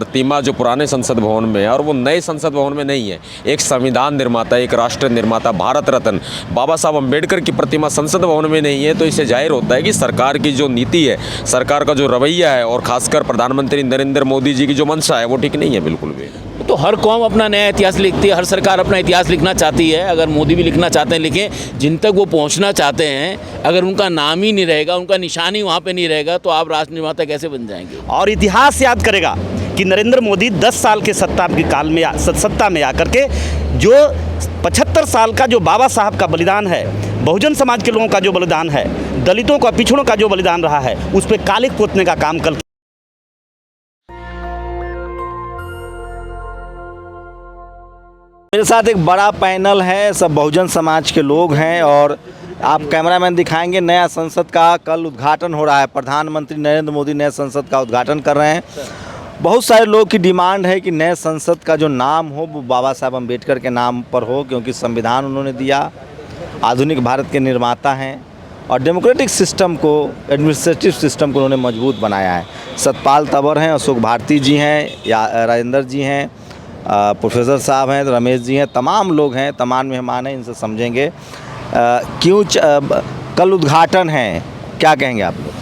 प्रतिमा जो पुराने संसद भवन में है और वो नए संसद भवन में नहीं है। एक संविधान निर्माता, एक राष्ट्र निर्माता, भारत रत्न बाबा साहब अम्बेडकर की प्रतिमा संसद भवन में नहीं है, तो इससे जाहिर होता है कि सरकार की जो नीति है, सरकार का जो रवैया है और खासकर प्रधानमंत्री नरेंद्र मोदी जी की जो मंशा है वो ठीक नहीं है बिल्कुल भी। तो हर कौम अपना नया इतिहास लिखती है, हर सरकार अपना इतिहास लिखना चाहती है। अगर मोदी भी लिखना चाहते हैं लिखें, जिन तक वो पहुंचना चाहते हैं अगर उनका नाम ही नहीं रहेगा, उनका निशान ही वहाँ पे नहीं रहेगा, तो आप राष्ट्र निर्माता कैसे बन जाएंगे। और इतिहास याद करेगा कि नरेंद्र मोदी 10 साल के सत्ता में आकर के जो 75 साल का जो बाबा साहब का बलिदान है, बहुजन समाज के लोगों का जो बलिदान है, दलितों का, पिछड़ों का जो बलिदान रहा है, उस पर कालिक पोतने का काम कल। मेरे साथ एक बड़ा पैनल है, सब बहुजन समाज के लोग हैं और आप कैमरामैन दिखाएंगे। नया संसद का कल उद्घाटन हो रहा है, प्रधानमंत्री नरेंद्र मोदी नए संसद का उद्घाटन कर रहे हैं। बहुत सारे लोग की डिमांड है कि नए संसद का जो नाम हो वो बाबा साहब अम्बेडकर के नाम पर हो, क्योंकि संविधान उन्होंने दिया, आधुनिक भारत के निर्माता हैं और डेमोक्रेटिक सिस्टम को, एडमिनिस्ट्रेटिव सिस्टम को उन्होंने मजबूत बनाया है। सतपाल तंवर हैं, अशोक भारती जी हैं, या राजेंद्र जी हैं, प्रोफेसर साहब हैं, रमेश जी हैं, तमाम लोग हैं, तमाम मेहमान हैं, इनसे समझेंगे कल उद्घाटन है, क्या कहेंगे आप लोग।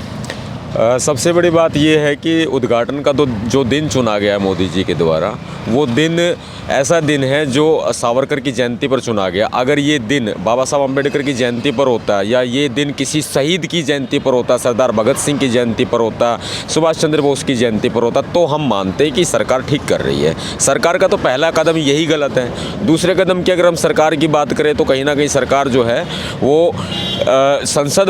सबसे बड़ी बात यह है कि उद्घाटन का तो जो दिन चुना गया है मोदी जी के द्वारा, वो दिन ऐसा दिन है जो सावरकर की जयंती पर चुना गया। अगर ये दिन बाबा साहब अम्बेडकर की जयंती पर होता या ये दिन किसी शहीद की जयंती पर होता, सरदार भगत सिंह की जयंती पर होता, सुभाष चंद्र बोस की जयंती पर होता, तो हम मानते कि सरकार ठीक कर रही है। सरकार का तो पहला कदम यही गलत है। दूसरे कदम की अगर हम सरकार की बात करें तो कहीं ना कहीं सरकार जो है वो संसद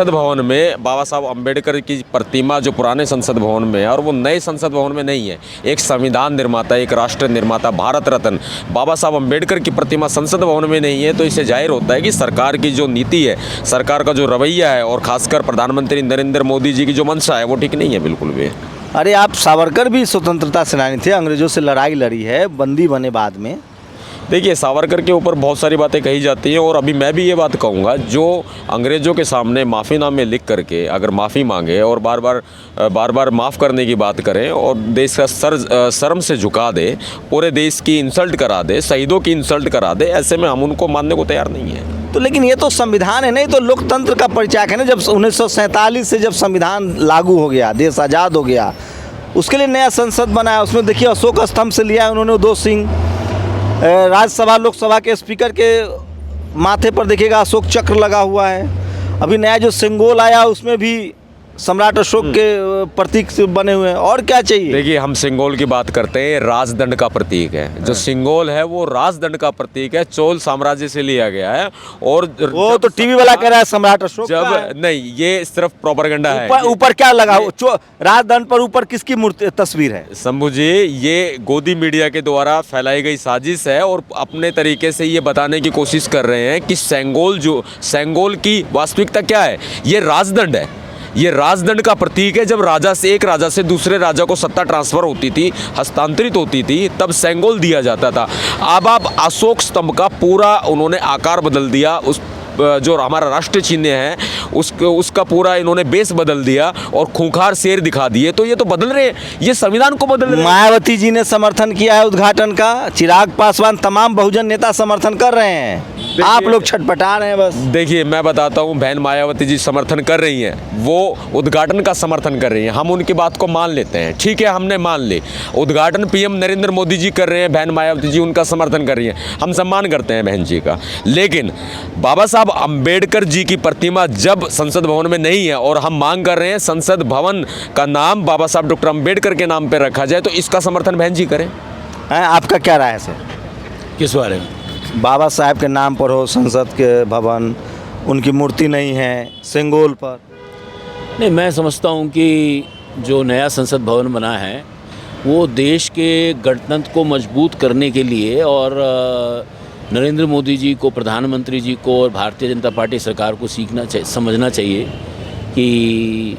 भवन में बाबा साहब अम्बेडकर की प्रतिमा जो पुराने संसद भवन में है और वो नए संसद भवन में नहीं है। एक संविधान निर्माता, एक राष्ट्र निर्माता, भारत रत्न बाबा साहब अम्बेडकर की प्रतिमा संसद भवन में नहीं है, तो इससे जाहिर होता है कि सरकार की जो नीति है, सरकार का जो रवैया है और खासकर प्रधानमंत्री नरेंद्र मोदी जी की जो मंशा है वो ठीक नहीं है बिल्कुल भी। अरे आप सावरकर भी स्वतंत्रता सेनानी थे, अंग्रेजों से लड़ाई लड़ी है, बंदी बने बाद में। देखिए, सावरकर के ऊपर बहुत सारी बातें कही जाती हैं और अभी मैं भी ये बात कहूँगा, जो अंग्रेज़ों के सामने माफ़ीनामे लिख करके अगर माफ़ी मांगे और बार बार माफ़ करने की बात करें और देश का शर्म से झुका दे, पूरे देश की इंसल्ट करा दे, शहीदों की इंसल्ट करा दे, ऐसे में हम उनको मानने को तैयार नहीं है। तो लेकिन ये तो संविधान है, नहीं तो लोकतंत्र का परिचायक है ना। जब 1947 से जब संविधान लागू हो गया, देश आज़ाद हो गया, उसके लिए नया संसद बनाया। उसमें देखिए अशोक स्तंभ से लिया उन्होंने दो सिंह, राज्यसभा लोकसभा के स्पीकर के माथे पर देखिएगा अशोक चक्र लगा हुआ है। अभी नया जो सिंगोल आया उसमें भी सम्राट अशोक के प्रतीक से बने हुए हैं। और क्या चाहिए। देखिए, हम सिंगोल की बात करते हैं, राजदंड का प्रतीक है। जो सिंगोल है वो राजदंड का प्रतीक है, चोल साम्राज्य से लिया गया है। और वो तो टीवी वाला कह रहा है सम्राट अशोक जब नहीं, ये सिर्फ प्रोपेगेंडा है। ऊपर क्या लगा राजदंड पर, ऊपर किसकी मूर्ति तस्वीर है। शंभू जी, ये गोदी मीडिया के द्वारा फैलाई गई साजिश है और अपने तरीके से ये बताने की कोशिश कर रहे हैं कि सेंगोल की वास्तविकता क्या है। ये राजदंड है, ये राजदंड का प्रतीक है। जब एक राजा से दूसरे राजा को सत्ता ट्रांसफ़र होती थी, हस्तांतरित होती थी, तब सेंगोल दिया जाता था। अब आप अशोक स्तंभ का पूरा उन्होंने आकार बदल दिया, उस जो हमारा राष्ट्रीय चिन्ह है उसका पूरा इन्होंने बेस बदल दिया और खूंखार शेर दिखा दिए। तो ये तो बदल रहे हैं, ये संविधान को बदल रहे हैं। मायावती जी ने समर्थन किया है उद्घाटन का, चिराग पासवान, तमाम बहुजन नेता समर्थन कर रहे हैं, आप लोग छटपटा रहे हैं बस। देखिए, मैं बताता हूँ, बहन मायावती जी समर्थन कर रही हैं, वो उद्घाटन का समर्थन कर रही हैं, हम उनकी बात को मान लेते हैं, ठीक है, हमने मान ली। उद्घाटन पीएम नरेंद्र मोदी जी कर रहे हैं, बहन मायावती जी उनका समर्थन कर रही हैं, हम सम्मान करते हैं बहन जी का। लेकिन बाबा साहब अम्बेडकर जी की प्रतिमा जब संसद भवन में नहीं है और हम मांग कर रहे हैं संसद भवन का नाम बाबा साहब डॉक्टर अम्बेडकर के नाम पर रखा जाए, तो इसका समर्थन बहन जी करें। आपका क्या राय है सर, किस बारे में। बाबा साहब के नाम पर हो संसद के भवन, उनकी मूर्ति नहीं है सिंगोल पर। नहीं, मैं समझता हूँ कि जो नया संसद भवन बना है वो देश के गणतंत्र को मजबूत करने के लिए और नरेंद्र मोदी जी को, प्रधानमंत्री जी को और भारतीय जनता पार्टी सरकार को समझना चाहिए कि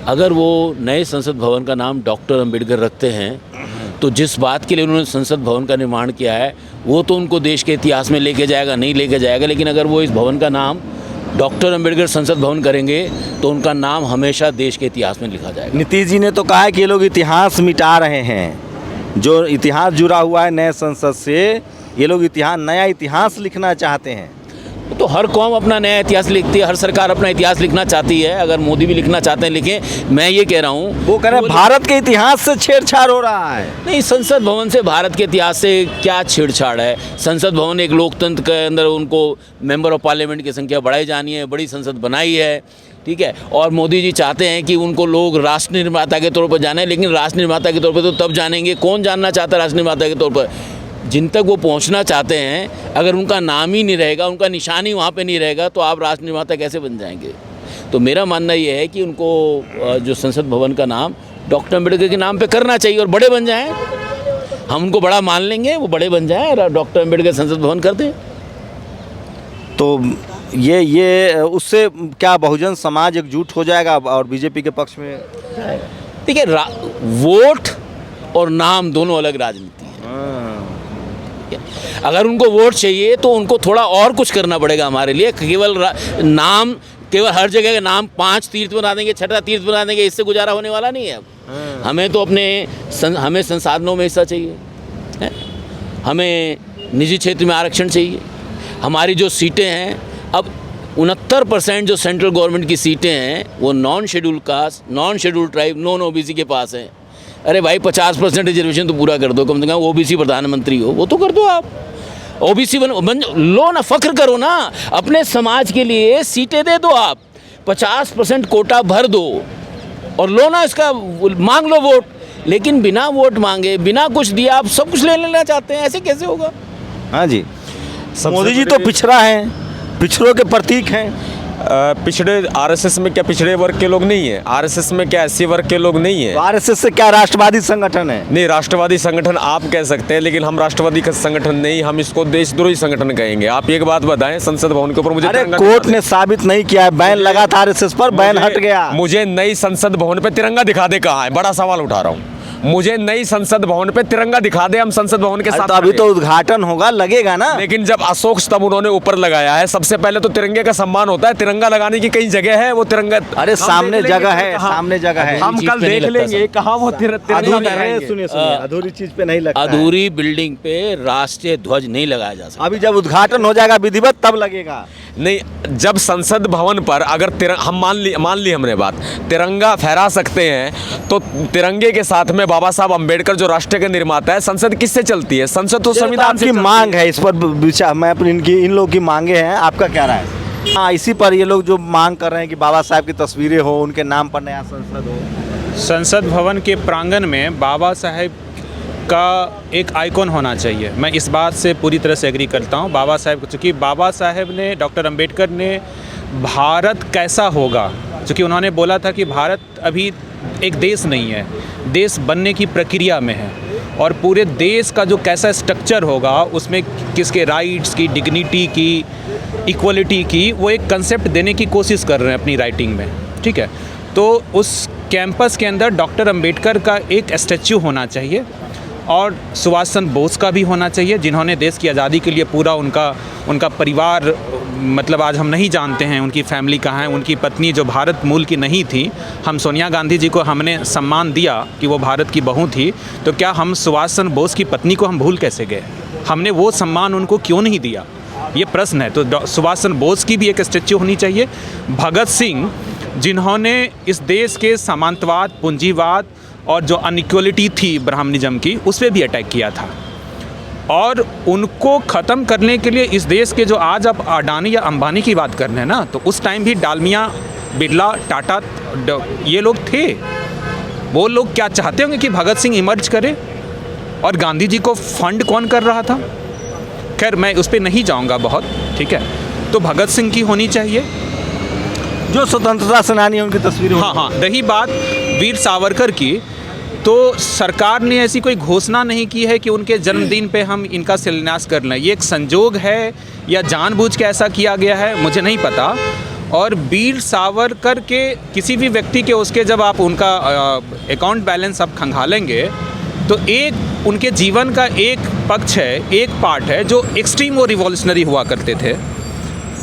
अगर वो नए संसद भवन का नाम डॉक्टर अम्बेडकर रखते हैं तो जिस बात के लिए उन्होंने संसद भवन का निर्माण किया है वो तो उनको देश के इतिहास में लेके जाएगा, नहीं लेके जाएगा। लेकिन अगर वो इस भवन का नाम डॉक्टर अंबेडकर संसद भवन करेंगे तो उनका नाम हमेशा देश के इतिहास में लिखा जाएगा। नीतीश जी ने तो कहा है कि ये लोग इतिहास मिटा रहे हैं, जो इतिहास जुड़ा हुआ है नए संसद से, ये लोग नया इतिहास लिखना चाहते हैं। तो हर कौम अपना नया इतिहास लिखती है, हर सरकार अपना इतिहास लिखना चाहती है। अगर मोदी भी लिखना चाहते हैं लिखें। मैं ये कह रहा हूँ, वो कह रहे हैं भारत के इतिहास से छेड़छाड़ हो रहा है। नहीं, संसद भवन से भारत के इतिहास से क्या छेड़छाड़ है। संसद भवन एक लोकतंत्र के अंदर उनको मेंबर ऑफ पार्लियामेंट की संख्या बढ़ाई जानी है, बड़ी संसद बनाई है, ठीक है। और मोदी जी चाहते हैं कि उनको लोग राष्ट्र निर्माता के तौर पर जाने, लेकिन राष्ट्र निर्माता के तौर पर तो तब जानेंगे, कौन जानना चाहता है राष्ट्र निर्माता के तौर पर? जिन तक वो पहुंचना चाहते हैं, अगर उनका नाम ही नहीं रहेगा, उनका निशान ही वहाँ पे नहीं रहेगा, तो आप राष्ट्र निर्माता कैसे बन जाएंगे? तो मेरा मानना ये है कि उनको जो संसद भवन का नाम डॉक्टर अम्बेडकर के नाम पे करना चाहिए और बड़े बन जाएं। हम उनको बड़ा मान लेंगे, वो बड़े बन जाएं और डॉक्टर अम्बेडकर संसद भवन कर दें। तो ये उससे क्या बहुजन समाज एकजुट हो जाएगा और बीजेपी के पक्ष में? देखिए, वोट और नाम दोनों अलग राजनीति है। अगर उनको वोट चाहिए तो उनको थोड़ा और कुछ करना पड़ेगा हमारे लिए। केवल नाम, केवल हर जगह का नाम 5 तीर्थ बना देंगे, 6ठा तीर्थ बना देंगे, इससे गुजारा होने वाला नहीं है। अब हमें तो हमें संसाधनों में हिस्सा चाहिए है? हमें निजी क्षेत्र में आरक्षण चाहिए। हमारी जो सीटें हैं, अब 69% जो सेंट्रल गवर्नमेंट की सीटें हैं वो non schedule caste, non schedule tribe, non OBC के पास हैं। अरे भाई, 50% रिजर्वेशन तो पूरा कर दो, कम से कम ओबीसी प्रधानमंत्री हो, वो तो कर दो। आप ओबीसी बन लो ना, फख्र करो ना, अपने समाज के लिए सीटें दे दो। आप 50% कोटा भर दो और लो ना, इसका मांग लो वोट। लेकिन बिना वोट मांगे, बिना कुछ दिए आप सब कुछ ले लेना चाहते हैं, ऐसे कैसे होगा? हाँ जी, मोदी जी तो पिछड़ा है, पिछड़ों के प्रतीक हैं। पिछड़े आरएसएस में क्या पिछड़े वर्ग के लोग नहीं है? आरएसएस में क्या एससी वर्ग के लोग नहीं है? तो आरएसएस से क्या राष्ट्रवादी संगठन है? नहीं, राष्ट्रवादी संगठन आप कह सकते हैं, लेकिन हम राष्ट्रवादी संगठन नहीं, हम इसको देशद्रोही संगठन कहेंगे। आप एक बात बताएं, संसद भवन के ऊपर मुझे अरे कोर्ट ने साबित नहीं किया है, बैन लगा था आरएसएस पर, बैन हट गया। मुझे नई संसद भवन पे तिरंगा दिखा दे, कहाँ है? बड़ा सवाल उठा रहा हूँ। मुझे नई संसद भवन पे तिरंगा दिखा दे, हम संसद भवन के साथ। तो अभी तो उद्घाटन होगा, लगेगा ना। लेकिन जब अशोक स्तंभ उन्होंने ऊपर लगाया है, सबसे पहले तो तिरंगे का सम्मान होता है। तिरंगा लगाने की कई जगह है, वो तिरंगा अरे सामने जगह है, सामने जगह है, हम कल देख लेंगे कहाँ वो तिरंगा। सुनिए, अधूरी चीज पे नहीं लगता, अधूरी बिल्डिंग पे राष्ट्रीय ध्वज नहीं लगाया जा सकता। अभी जब उद्घाटन हो जाएगा विधिवत तब लगेगा। नहीं, जब संसद भवन पर अगर हम मान ली हमने बात, तिरंगा फहरा सकते हैं, तो तिरंगे के साथ में बाबा साहब अम्बेडकर जो राष्ट्र के निर्माता है, संसद किससे चलती है? संसद तो संविधान से मांग है। इस पर विचार मैं इन लोगों की मांगे हैं, आपका क्या राय है? हाँ, इसी पर ये लोग जो मांग कर रहे हैं कि बाबा साहब की तस्वीरें हो, उनके नाम पर नया संसद हो। संसद भवन के प्रांगण में बाबा साहब का एक आइकॉन होना चाहिए। मैं इस बात से पूरी तरह से एग्री करता हूँ। बाबा साहब, चूँकि बाबा साहब ने, डॉक्टर अंबेडकर ने भारत कैसा होगा, चूँकि उन्होंने बोला था कि भारत अभी एक देश नहीं है, देश बनने की प्रक्रिया में है, और पूरे देश का जो कैसा स्ट्रक्चर होगा, उसमें किसके राइट्स की, डिग्निटी की, इक्वलिटी की, वो एक कंसेप्ट देने की कोशिश कर रहे हैं अपनी राइटिंग में, ठीक है। तो उस कैंपस के अंदर डॉक्टर अंबेडकर का एक स्टैच्यू होना चाहिए और सुभाष चंद्र बोस का भी होना चाहिए, जिन्होंने देश की आज़ादी के लिए पूरा उनका परिवार, मतलब आज हम नहीं जानते हैं उनकी फैमिली कहाँ है। उनकी पत्नी जो भारत मूल की नहीं थी, हम सोनिया गांधी जी को हमने सम्मान दिया कि वो भारत की बहू थी, तो क्या हम सुभाष चंद्र बोस की पत्नी को हम भूल कैसे गए? हमने वो सम्मान उनको क्यों नहीं दिया, ये प्रश्न है। तो सुभाष चंद्र बोस की भी एक स्टैच्यू होनी चाहिए। भगत सिंह, जिन्होंने इस देश के सामंतवाद, पूंजीवाद और जो अनइक्वलिटी थी ब्राह्मणिज्म की, उस पर भी अटैक किया था, और उनको ख़त्म करने के लिए इस देश के जो आज आप अडानी या अंबानी की बात कर रहे हैं ना, तो उस टाइम भी डालमिया, बिरला, टाटा, ये लोग थे। वो लोग क्या चाहते होंगे कि भगत सिंह इमर्ज करे, और गांधी जी को फंड कौन कर रहा था? खैर, मैं उस पर नहीं जाऊंगा बहुत, ठीक है। तो भगत सिंह की होनी चाहिए, जो स्वतंत्रता सेनानी है उनकी तस्वीर। हाँ, रही बात वीर सावरकर की, तो सरकार ने ऐसी कोई घोषणा नहीं की है कि उनके जन्मदिन पे हम इनका शिलान्यास कर लें। ये एक संजोग है या जानबूझ के ऐसा किया गया है, मुझे नहीं पता। और वीर सावरकर के किसी भी व्यक्ति के उसके जब आप उनका अकाउंट बैलेंस आप खंगालेंगे, तो एक उनके जीवन का एक पक्ष है, एक पार्ट है जो एक्सट्रीम और रिवॉल्यूशनरी हुआ करते थे,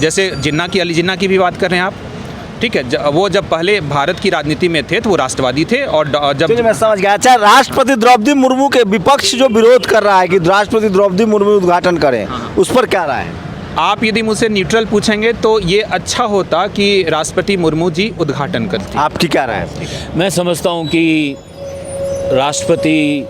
जैसे जिन्ना की, अली जिन्ना की भी बात कर रहे हैं आप, ठीक है। वो जब पहले भारत की राजनीति में थे तो वो राष्ट्रवादी थे, और जब चलिए मैं समझ गया। अच्छा, राष्ट्रपति द्रौपदी मुर्मू के विपक्ष जो विरोध कर रहा है कि राष्ट्रपति द्रौपदी मुर्मू उद्घाटन करें, उस पर क्या राय है? आप यदि मुझसे न्यूट्रल पूछेंगे तो ये अच्छा होता कि राष्ट्रपति मुर्मू जी उद्घाटन करती। आपकी क्या राय है? मैं समझता हूँ कि राष्ट्रपति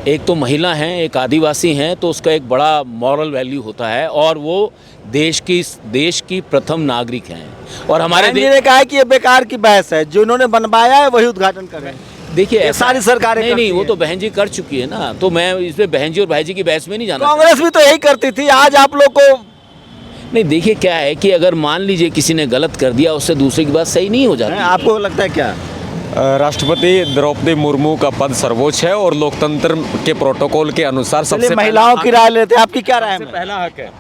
एक तो महिला हैं, एक आदिवासी हैं, तो उसका एक बड़ा मॉरल वैल्यू होता है, और वो देश की प्रथम नागरिक हैं। और हमारे बहन जी ने कहा है कि ये बेकार की बहस है, जो इन्होंने बनवाया है वही उद्घाटन करें। देखिए ये सारी सरकारें नहीं, करती वो हैं। तो बहन जी कर चुकी है ना, तो मैं इसमें बहन जी और भाई जी की बहस में नहीं जाना कांग्रेस भी तो यही करती थी, आज आप लोग को नहीं, देखिए क्या है कि अगर मान लीजिए किसी ने गलत कर दिया, उससे दूसरे की बात सही नहीं हो जाती। आपको लगता है क्या? राष्ट्रपति द्रौपदी मुर्मू का पद सर्वोच्च है और लोकतंत्र के प्रोटोकॉल के अनुसार चलिए सबसे महिलाओं की राय लेते हैं, आपकी क्या राय है? पहला हक है।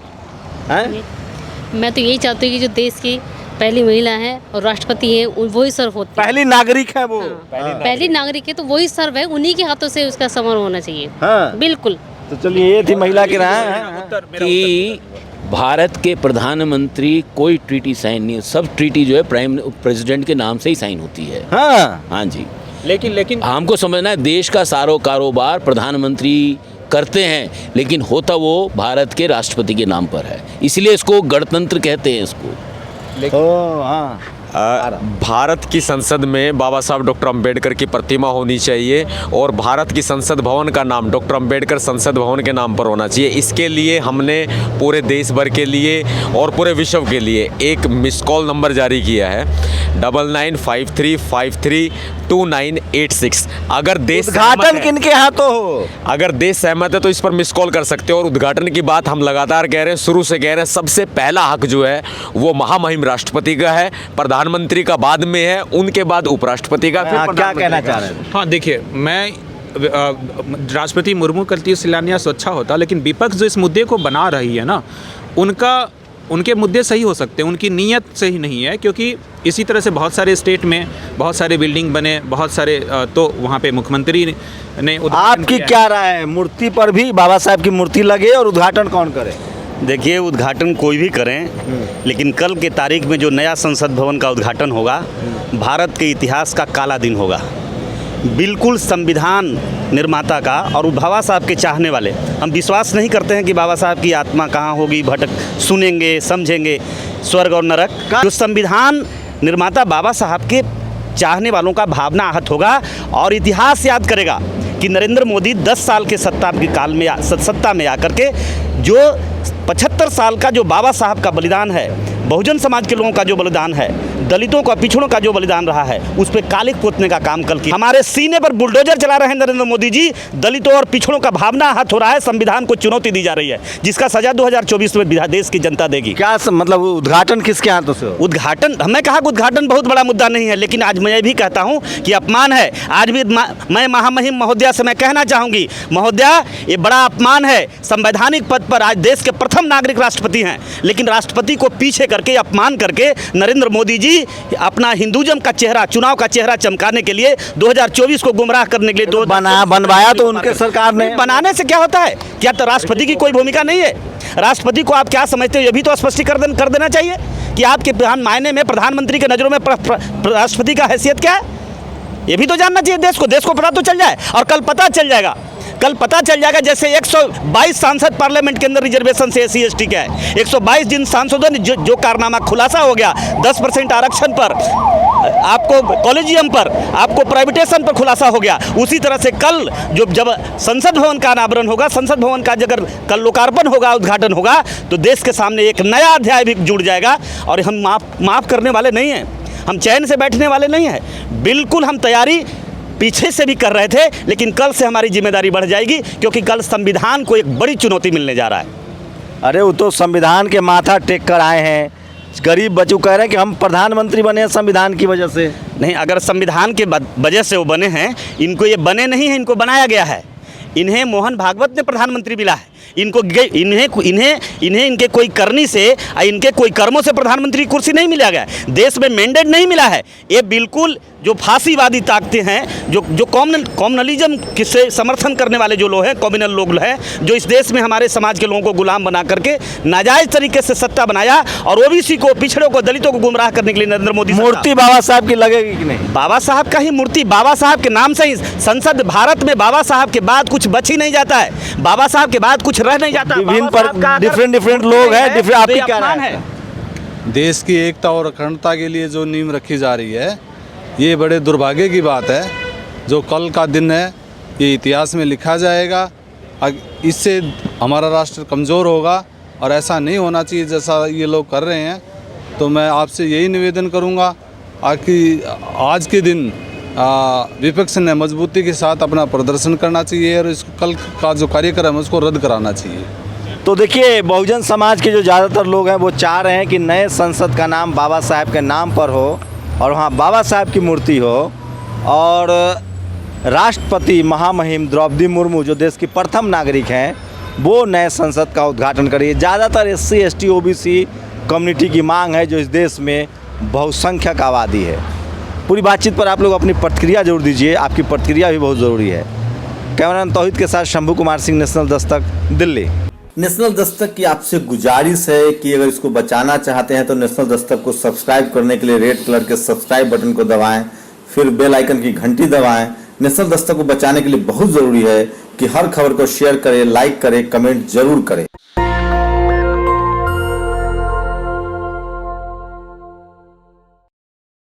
हैं? मैं तो यही चाहती हूँ कि जो देश की पहली महिला है और राष्ट्रपति है वही सर्व होती है। पहली नागरिक है वो। पहली नागरिक है तो वही सर्व है, उन्हीं के हाथों से उसका समारोह होना चाहिए। हाँ। बिल्कुल। तो चलिए, ये थी महिला की राय। कि भारत के प्रधानमंत्री कोई ट्रीटी साइन नहीं, सब ट्रीटी जो है प्रेसिडेंट के नाम से ही साइन होती है। हाँ, हाँ जी, लेकिन हमको समझना है देश का सारो कारोबार प्रधानमंत्री करते हैं, लेकिन होता वो भारत के राष्ट्रपति के नाम पर है, इसलिए इसको गणतंत्र कहते हैं इसको। ओ हाँ। भारत की संसद में बाबा साहब डॉक्टर अंबेडकर की प्रतिमा होनी चाहिए और भारत की संसद भवन का नाम डॉक्टर अंबेडकर संसद भवन के नाम पर होना चाहिए। इसके लिए हमने पूरे देश भर के लिए और पूरे विश्व के लिए एक मिस कॉल नंबर जारी किया है 9953532986। अगर देश उद्घाटन किनके हाथों हो? अगर देश सहमत है तो इस पर मिस कॉल कर सकते हो। और उद्घाटन की बात हम लगातार कह रहे हैं, शुरू से कह रहे हैं, सबसे पहला हक जो है वो महामहिम राष्ट्रपति का है, प्रधानमंत्री का बाद में है, उनके बाद उपराष्ट्रपति का। हाँ, क्या कहना चाह रहे हैं? हाँ देखिए, मैं राष्ट्रपति मुर्मू करती शिलान्यास अच्छा होता, लेकिन विपक्ष जो इस मुद्दे को बना रही है ना, उनके मुद्दे सही हो सकते हैं, उनकी नीयत सही नहीं है। क्योंकि इसी तरह से बहुत सारे स्टेट में बहुत सारे बिल्डिंग बने, बहुत सारे तो वहाँ पे मुख्यमंत्री ने आपकी क्या राय है? मूर्ति पर भी बाबा साहब की मूर्ति लगे और उद्घाटन कौन करे? देखिए, उद्घाटन कोई भी करें, लेकिन कल के तारीख में जो नया संसद भवन का उद्घाटन होगा, भारत के इतिहास का काला दिन होगा। बिल्कुल संविधान निर्माता का और बाबा साहब के चाहने वाले, हम विश्वास नहीं करते हैं कि बाबा साहब की आत्मा कहाँ होगी, भटक सुनेंगे, समझेंगे स्वर्ग और नरक। जो संविधान निर्माता बाबा साहब के चाहने वालों का भावना आहत होगा और इतिहास याद करेगा कि नरेंद्र मोदी 10 साल के सत्ता में आकर के जो 75 साल का जो बाबा साहब का बलिदान है, बहुजन समाज के लोगों का जो बलिदान है, दलितों का, पिछड़ों का जो बलिदान रहा है, उस पर कालिक पोतने का काम कल की हमारे सीने पर बुलडोजर चला रहे हैं नरेंद्र मोदी जी। दलितों और पिछड़ों का भावना आहत हो रहा है, संविधान को चुनौती दी जा रही है, जिसका सजा 2024 में देश की जनता देगी। क्या मतलब उद्घाटन किसके हाथों से हो? उद्घाटन, हमने कहा कि उद्घाटन बहुत बड़ा मुद्दा नहीं है, लेकिन आज मैं भी कहता हूं कि अपमान है। आज भी मैं महामहिम महोदया से मैं कहना चाहूंगी, महोदया ये बड़ा अपमान है। संवैधानिक पद पर आज देश के प्रथम नागरिक राष्ट्रपति हैं, लेकिन राष्ट्रपति को पीछे करके, अपमान करके नरेंद्र मोदी जी अपना हिंदुइज्म का चेहरा, चुनाव का चेहरा चमकाने के लिए 2024 को गुमराह करने के लिए बनवाया तो उनके सरकार ने। बनाने से क्या होता है? क्या तो राष्ट्रपति की कोई भूमिका नहीं है? राष्ट्रपति को आप क्या समझते हो, ये भी तो स्पष्टीकरण कर देना चाहिए कि आपके मायने में प्रधानमंत्री के नज़रों में राष्ट्रपति का हैसियत क्या है। ये भी तो जानना चाहिए देश को पता तो चल जाए। और कल पता चल जाएगा जैसे 122 सांसद पार्लियामेंट के अंदर रिजर्वेशन से SC ST का है, 122 जिन सांसदों ने जो कारनामा खुलासा हो गया, 10% आरक्षण पर, आपको कॉलेजियम पर, आपको प्राइवेटेशन पर खुलासा हो गया। उसी तरह से कल जब संसद भवन का अनावरण होगा, संसद भवन का अगर कल लोकार्पण होगा, उद्घाटन होगा, तो देश के सामने एक नया अध्याय भी जुड़ जाएगा। और हम माफ़ करने वाले नहीं हैं, हम चैन से बैठने वाले नहीं हैं। बिल्कुल हम तैयारी पीछे से भी कर रहे थे, लेकिन कल से हमारी जिम्मेदारी बढ़ जाएगी, क्योंकि कल संविधान को एक बड़ी चुनौती मिलने जा रहा है। अरे वो तो संविधान के माथा टेक कर आए हैं, गरीब बच्चों कह रहे हैं कि हम प्रधानमंत्री बने हैं संविधान की वजह से। नहीं, अगर संविधान के वजह से वो बने हैं, इनको ये बने नहीं हैं, इनको बनाया गया है। इन्हें मोहन भागवत ने प्रधानमंत्री मिला है, इन्हें इनके कोई करनी से इनके कोई कर्मों से प्रधानमंत्री की कुर्सी नहीं मिला गया, देश में मैंडेट नहीं मिला है। ये बिल्कुल जो फांसीवादी ताकतें हैं, जो कॉम्युनलिज्म से समर्थन करने वाले जो लोग हैं, कॉम्युनल लोग हैं, जो इस देश में हमारे समाज के लोगों को गुलाम बना करके नाजायज़ तरीके से सत्ता बनाया और ओबीसी को, पिछड़ों को, दलितों को गुमराह करने के लिए नरेंद्र मोदी मूर्ति बाबा साहब की लगेगी कि नहीं? बाबा साहब का ही मूर्ति, बाबा साहब के नाम से ही संसद, भारत में बाबा साहब के बाद कुछ बच ही नहीं जाता है, बाबा साहब के बाद कुछ रह नहीं जाता। विभिन्न पर डिफरेंट लोग हैं, डिफरेंट, आपकी क्या राय है? देश की एकता और अखंडता के लिए जो नींव रखी जा रही है, ये बड़े दुर्भाग्य की बात है। जो कल का दिन है ये इतिहास में लिखा जाएगा, इससे हमारा राष्ट्र कमज़ोर होगा और ऐसा नहीं होना चाहिए जैसा ये लोग कर रहे हैं। तो मैं आपसे यही निवेदन करूँगा कि आज के दिन विपक्ष ने मजबूती के साथ अपना प्रदर्शन करना चाहिए और इसको कल का जो कार्यक्रम है उसको रद्द कराना चाहिए। तो देखिए, बहुजन समाज के जो ज़्यादातर लोग हैं वो चाह रहे हैं कि नए संसद का नाम बाबा साहब के नाम पर हो और वहाँ बाबा साहब की मूर्ति हो और राष्ट्रपति महामहिम द्रौपदी मुर्मू जो देश की प्रथम नागरिक हैं वो नए संसद का उद्घाटन करिए। ज़्यादातर SC ST OBC कम्युनिटी की मांग है जो इस देश में बहुसंख्यक आबादी है। पूरी बातचीत पर आप लोग अपनी प्रतिक्रिया जरूर दीजिए, आपकी प्रतिक्रिया भी बहुत ज़रूरी है। कैमरामैन तौहीद के साथ शंभू कुमार सिंह, नेशनल दस्तक, दिल्ली। नेशनल दस्तक की आपसे गुजारिश है कि अगर इसको बचाना चाहते हैं तो नेशनल दस्तक को सब्सक्राइब करने के लिए रेड कलर के सब्सक्राइब बटन को दबाएं, फिर बेल आइकन की घंटी दबाएं। नेशनल दस्तक को बचाने के लिए बहुत ज़रूरी है कि हर खबर को शेयर करें, लाइक करें, कमेंट जरूर करें।